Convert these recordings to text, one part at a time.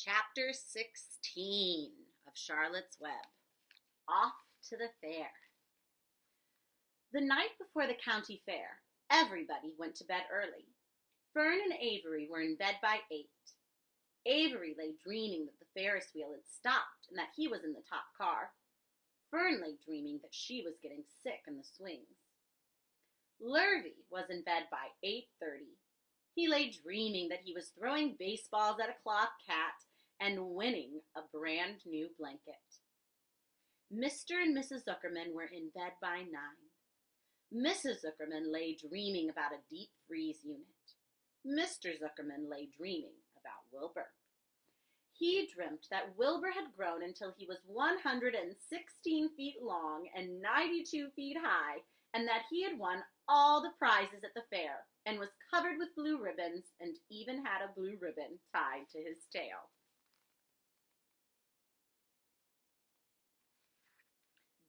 Chapter 16 of Charlotte's Web. Off to the fair. The night before the county fair, everybody went to bed early. Fern and Avery were in bed by 8. Avery lay dreaming that the Ferris wheel had stopped and that he was in the top car. Fern lay dreaming that she was getting sick in the swings. Lurvy was in bed by 8:30. He lay dreaming that he was throwing baseballs at a cloth cat and winning a brand new blanket. Mr. and Mrs. Zuckerman were in bed by 9. Mrs. Zuckerman lay dreaming about a deep freeze unit. Mr. Zuckerman lay dreaming about Wilbur. He dreamt that Wilbur had grown until he was 116 feet long and 92 feet high, and that he had won all the prizes at the fair and was covered with blue ribbons and even had a blue ribbon tied to his tail.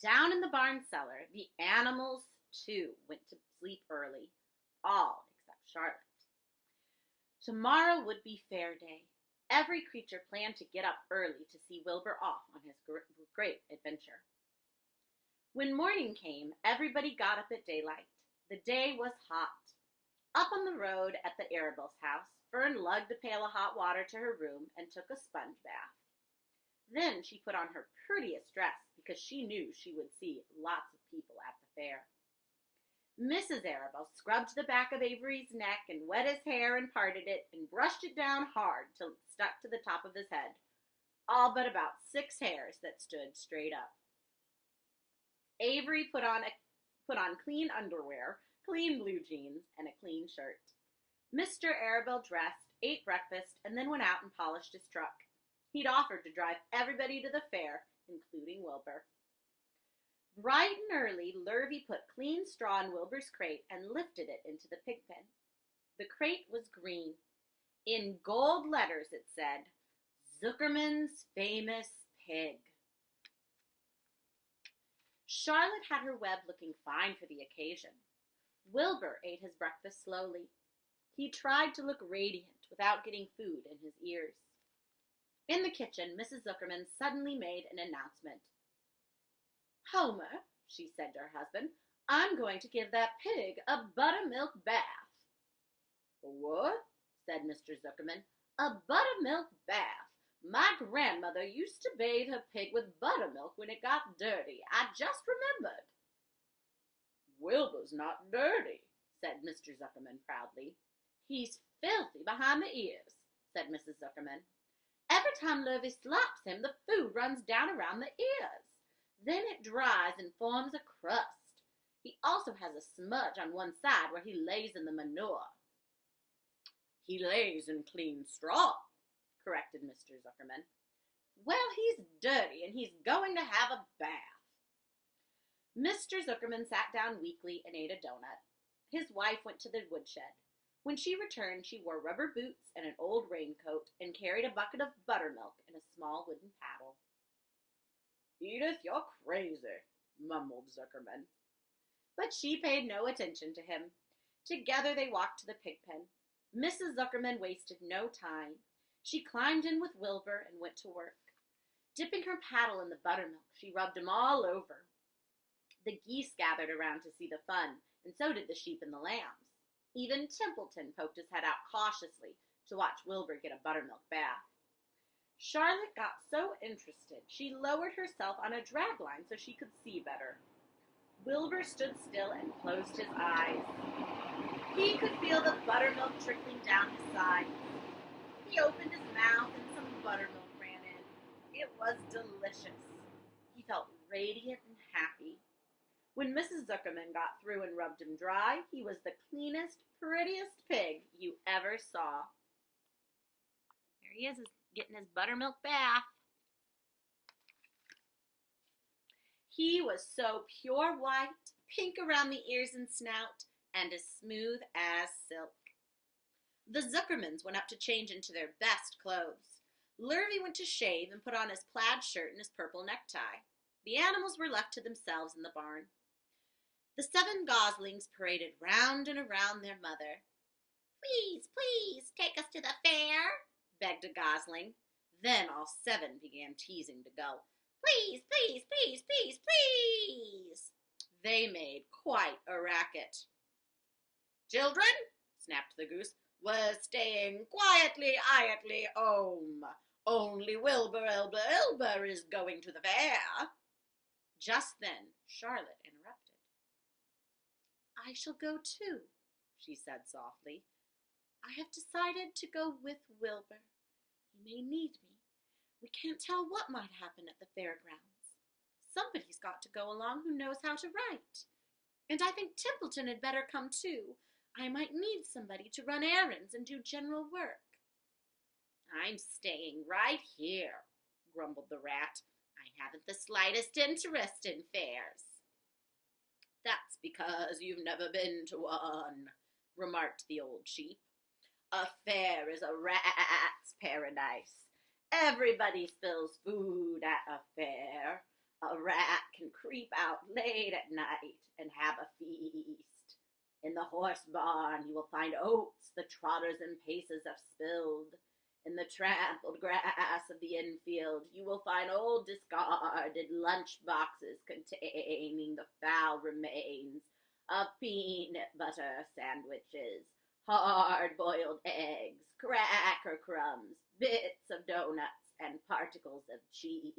Down in the barn cellar, the animals, too, went to sleep early, all except Charlotte. Tomorrow would be fair day. Every creature planned to get up early to see Wilbur off on his great adventure. When morning came, everybody got up at daylight. The day was hot. Up on the road at the Arabelle's house, Fern lugged a pail of hot water to her room and took a sponge bath. Then she put on her prettiest dress because she knew she would see lots of people at the fair. Mrs. Arabelle scrubbed the back of Avery's neck and wet his hair and parted it and brushed it down hard till it stuck to the top of his head, all but about 6 hairs that stood straight up. Avery put on clean underwear, clean blue jeans, and a clean shirt. Mr. Arabelle dressed, ate breakfast, and then went out and polished his truck. He'd offered to drive everybody to the fair, including Wilbur. Bright and early, Lurvy put clean straw in Wilbur's crate and lifted it into the pig pen. The crate was green. In gold letters it said, Zuckerman's Famous Pig. Charlotte had her web looking fine for the occasion. Wilbur ate his breakfast slowly. He tried to look radiant without getting food in his ears. In the kitchen, Mrs. Zuckerman suddenly made an announcement. Homer, she said to her husband, I'm going to give that pig a buttermilk bath. What? Said Mr. Zuckerman. A buttermilk bath. My grandmother used to bathe her pig with buttermilk when it got dirty. I just remembered. Wilbur's not dirty, said Mr. Zuckerman proudly. He's filthy behind the ears, said Mrs. Zuckerman. Every time Lurvy slaps him, the food runs down around the ears. Then it dries and forms a crust. He also has a smudge on one side where he lays in the manure. He lays in clean straw, corrected Mr. Zuckerman. Well, he's dirty and he's going to have a bath. Mr. Zuckerman sat down weakly and ate a donut. His wife went to the woodshed. When she returned, she wore rubber boots and an old raincoat and carried a bucket of buttermilk and a small wooden paddle. Edith, you're crazy, mumbled Zuckerman. But she paid no attention to him. Together they walked to the pig pen. Mrs. Zuckerman wasted no time. She climbed in with Wilbur and went to work. Dipping her paddle in the buttermilk, she rubbed him all over. The geese gathered around to see the fun, and so did the sheep and the lambs. Even Templeton poked his head out cautiously to watch Wilbur get a buttermilk bath. Charlotte got so interested, she lowered herself on a drag line so she could see better. Wilbur stood still and closed his eyes. He could feel the buttermilk trickling down his sides. He opened his mouth and some buttermilk ran in. It was delicious. He felt radiant and happy. When Mrs. Zuckerman got through and rubbed him dry, he was the cleanest, prettiest pig you ever saw. There he is getting his buttermilk bath. He was so pure white, pink around the ears and snout, and as smooth as silk. The Zuckermans went up to change into their best clothes. Lurvy went to shave and put on his plaid shirt and his purple necktie. The animals were left to themselves in the barn. The 7 goslings paraded round and around their mother. Please, please, take us to the fair, begged a gosling. Then all seven began teasing to go. Please, please, please, please, please. They made quite a racket. Children, snapped the goose, we're staying quietly home. Only Wilbur Elber is going to the fair. Just then Charlotte interrupted. I shall go too, she said softly. I have decided to go with Wilbur. He may need me. We can't tell what might happen at the fairgrounds. Somebody's got to go along who knows how to write. And I think Templeton had better come too. I might need somebody to run errands and do general work. I'm staying right here, grumbled the rat. I haven't the slightest interest in fairs. That's because you've never been to one, remarked the old sheep. A fair is a rat's paradise. Everybody spills food at a fair. A rat can creep out late at night and have a feast. In the horse barn you will find oats the trotters and paces have spilled. In the trampled grass of the infield you will find old discarded lunch boxes containing the foul remains of peanut butter sandwiches, hard-boiled eggs, cracker crumbs, bits of donuts, and particles of cheese.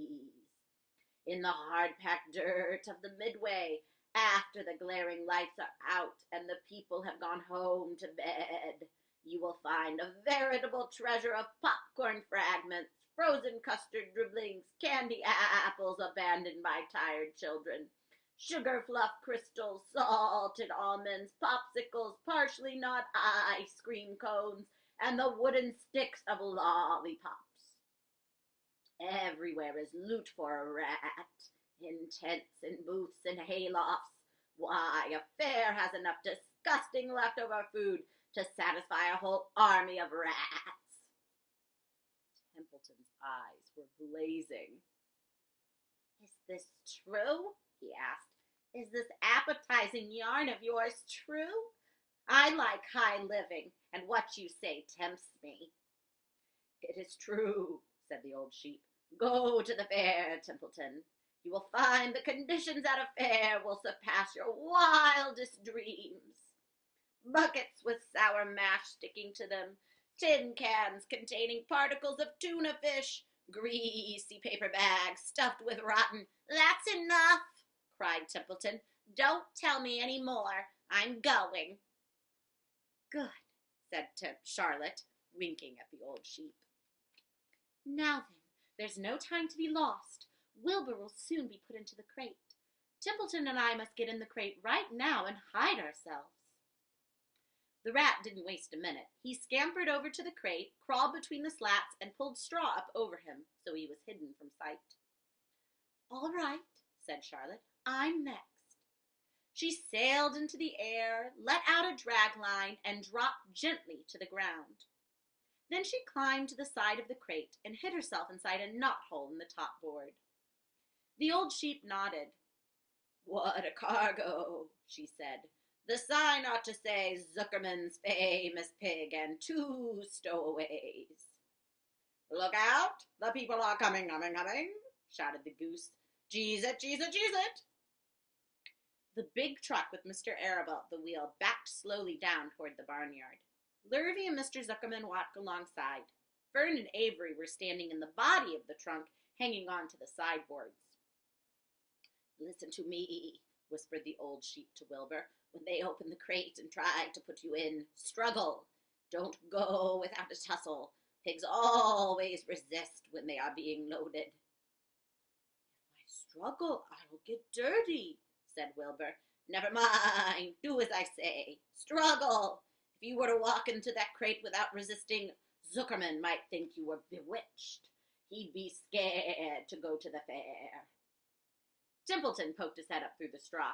In the hard-packed dirt of the midway, after the glaring lights are out and the people have gone home to bed, you will find a veritable treasure of popcorn fragments, frozen custard dribblings, candy apples abandoned by tired children, sugar fluff crystals, salted almonds, popsicles, partially gnawed ice cream cones, and the wooden sticks of lollipops. Everywhere is loot for a rat, in tents and booths and haylofts. Why, a fair has enough disgusting leftover food to satisfy a whole army of rats. Templeton's eyes were blazing. Is this true? He asked. Is this appetizing yarn of yours true? I like high living, and what you say tempts me. It is true, said the old sheep. Go to the fair, Templeton. You will find the conditions at a fair will surpass your wildest dreams. Buckets with sour mash sticking to them, tin cans containing particles of tuna fish, greasy paper bags stuffed with rotten. That's enough, cried Templeton. Don't tell me any more. I'm going. Good, said Charlotte, winking at the old sheep. Now then, there's no time to be lost. Wilbur will soon be put into the crate. Templeton and I must get in the crate right now and hide ourselves. The rat didn't waste a minute. He scampered over to the crate, crawled between the slats, and pulled straw up over him so he was hidden from sight. All right, said Charlotte. I'm next. She sailed into the air, let out a drag line, and dropped gently to the ground. Then she climbed to the side of the crate and hid herself inside a knothole in the top board. The old sheep nodded. What a cargo, she said. The sign ought to say Zuckerman's famous pig and 2 stowaways. Look out, the people are coming, shouted the goose. Cheese it, cheese it, cheese it. The big truck with Mr. Arable at the wheel backed slowly down toward the barnyard. Lurvy and Mr. Zuckerman walked alongside. Fern and Avery were standing in the body of the trunk, hanging on to the sideboards. Listen to me, whispered the old sheep to Wilbur. When they open the crate and try to put you in, struggle. Don't go without a tussle. Pigs always resist when they are being loaded. If I struggle, I'll get dirty, said Wilbur. Never mind. Do as I say. Struggle. If you were to walk into that crate without resisting, Zuckerman might think you were bewitched. He'd be scared to go to the fair. Templeton poked his head up through the straw.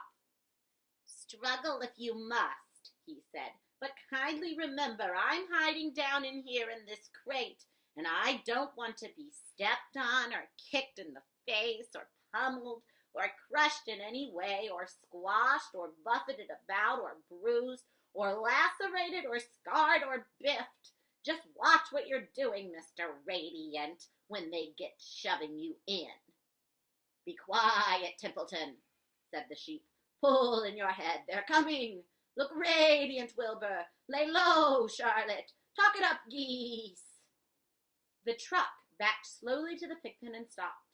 Struggle if you must, he said, but kindly remember I'm hiding down in here in this crate, and I don't want to be stepped on or kicked in the face or pummeled or crushed in any way or squashed or buffeted about or bruised or lacerated or scarred or biffed Just watch what you're doing, Mr. Radiant, when they get shoving you in. Be quiet, Templeton, said the sheep. Pull in your head. They're coming. Look radiant, Wilbur. Lay low, Charlotte. Talk it up, geese. The truck backed slowly to the pigpen and stopped.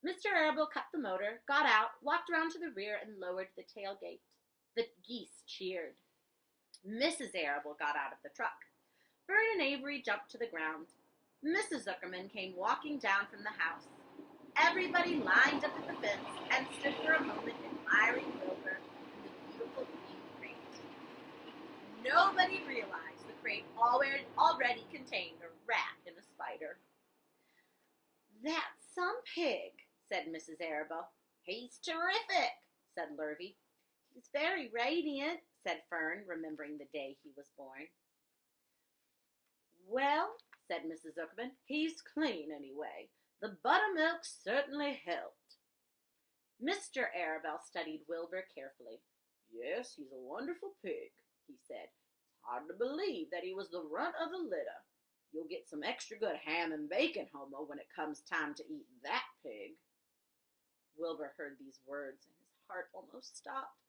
Mr. Arable cut the motor, got out, walked around to the rear, and lowered the tailgate. The geese cheered. Mrs. Arable got out of the truck. Fern and Avery jumped to the ground. Mrs. Zuckerman came walking down from the house. Everybody lined up at the fence and stood for a moment admiring Wilbur and the beautiful green crate. Nobody realized the crate already contained a rat and a spider. "That's some pig," said Mrs. Arable. "He's terrific," said Lurvy. "He's very radiant," said Fern, remembering the day he was born. "Well," said Mrs. Zuckerman, "he's clean anyway. The buttermilk certainly helped." Mr. Arable studied Wilbur carefully. "Yes, he's a wonderful pig," he said. "It's hard to believe that he was the runt of the litter. You'll get some extra good ham and bacon, Homo, when it comes time to eat that pig." Wilbur heard these words, and his heart almost stopped.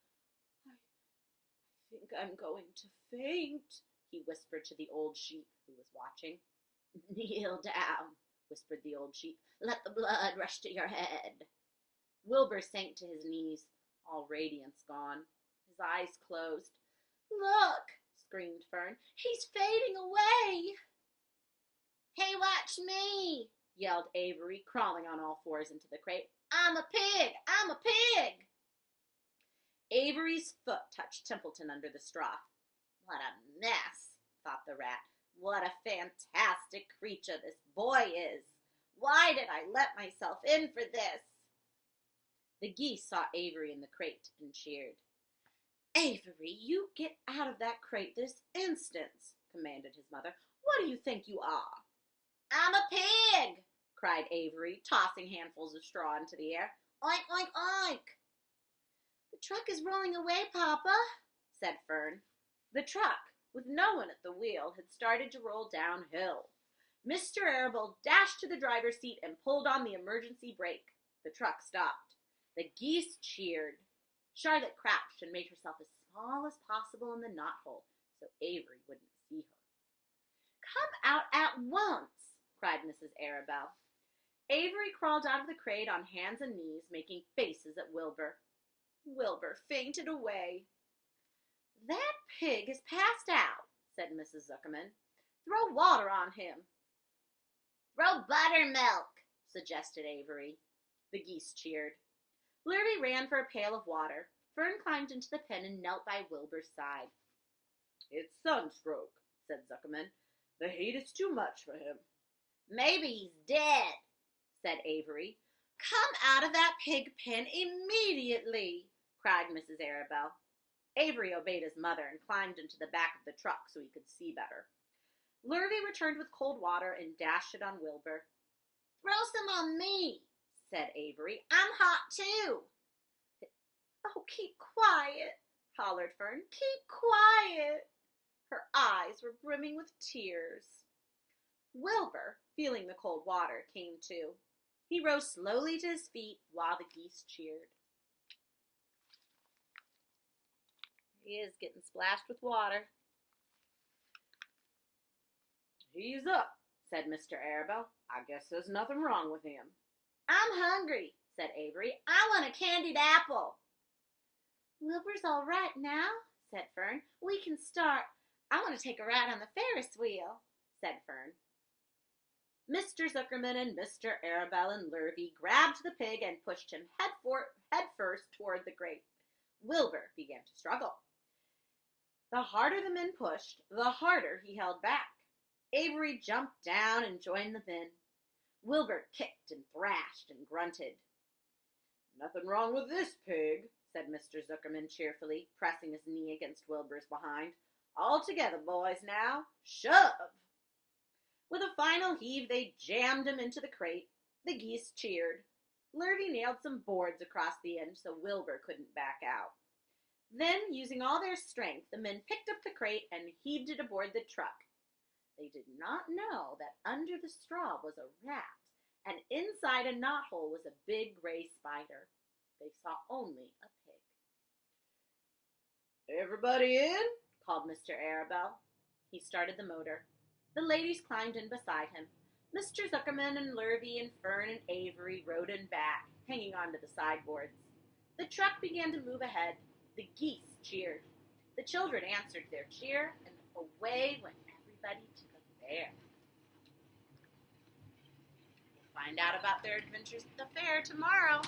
I think I'm going to faint," he whispered to the old sheep who was watching. "Kneel down," whispered the old sheep. "Let the blood rush to your head." Wilbur sank to his knees, all radiance gone. His eyes closed. "Look," screamed Fern, "he's fading away." "Hey, watch me," yelled Avery, crawling on all fours into the crate. "I'm a pig! I'm a pig!" Avery's foot touched Templeton under the straw. "What a mess," thought the rat. "What a fantastic creature this boy is. Why did I let myself in for this?" The geese saw Avery in the crate and cheered. "Avery, you get out of that crate this instant," commanded his mother. "What do you think you are?" "I'm a pig," cried Avery, tossing handfuls of straw into the air. "Oink, oink, oink." "The truck is rolling away, Papa," said Fern. The truck, with no one at the wheel, had started to roll downhill. Mr. Arable dashed to the driver's seat and pulled on the emergency brake. The truck stopped. The geese cheered. Charlotte crouched and made herself as small as possible in the knothole so Avery wouldn't see her. "Come out at once," cried Mrs. Arable. Avery crawled out of the crate on hands and knees, making faces at Wilbur. Wilbur fainted away. "That pig is passed out," said Mrs. Zuckerman. "Throw water on him." "Throw buttermilk," suggested Avery. The geese cheered. Lurvy ran for a pail of water. Fern climbed into the pen and knelt by Wilbur's side. "It's sunstroke," said Zuckerman. "The heat is too much for him." "Maybe he's dead," said Avery. "Come out of that pig pen immediately," cried Mrs. Arable. Avery obeyed his mother and climbed into the back of the truck so he could see better. Lurvy returned with cold water and dashed it on Wilbur. "Throw some on me," said Avery. "I'm hot too." "Oh, keep quiet," hollered Fern. "Keep quiet." Her eyes were brimming with tears. Wilbur, feeling the cold water, came to. He rose slowly to his feet while the geese cheered. He is getting splashed with water. "He's up," said Mr. Arable. "I guess there's nothing wrong with him." "I'm hungry," said Avery. "I want a candied apple." "Wilbur's all right now," said Fern. "We can start. I want to take a ride on the Ferris wheel," said Fern. Mr. Zuckerman and Mr. Arable and Lurvy grabbed the pig and pushed him head first toward the grate. Wilbur began to struggle. The harder the men pushed, the harder he held back. Avery jumped down and joined the men. Wilbur kicked and thrashed and grunted. "Nothing wrong with this pig," said Mr. Zuckerman cheerfully, pressing his knee against Wilbur's behind. "All together, boys, now. Shove!" With a final heave, they jammed him into the crate. The geese cheered. Lurvy nailed some boards across the end so Wilbur couldn't back out. Then, using all their strength, the men picked up the crate and heaved it aboard the truck. They did not know that under the straw was a rat, and inside a knothole was a big gray spider. They saw only a pig. "Everybody in?" called Mr. Arabelle. He started the motor. The ladies climbed in beside him. Mr. Zuckerman and Lurvy and Fern and Avery rode in back, hanging onto the sideboards. The truck began to move ahead. The geese cheered. The children answered their cheer, and away went everybody to the fair. We'll find out about their adventures at the fair tomorrow.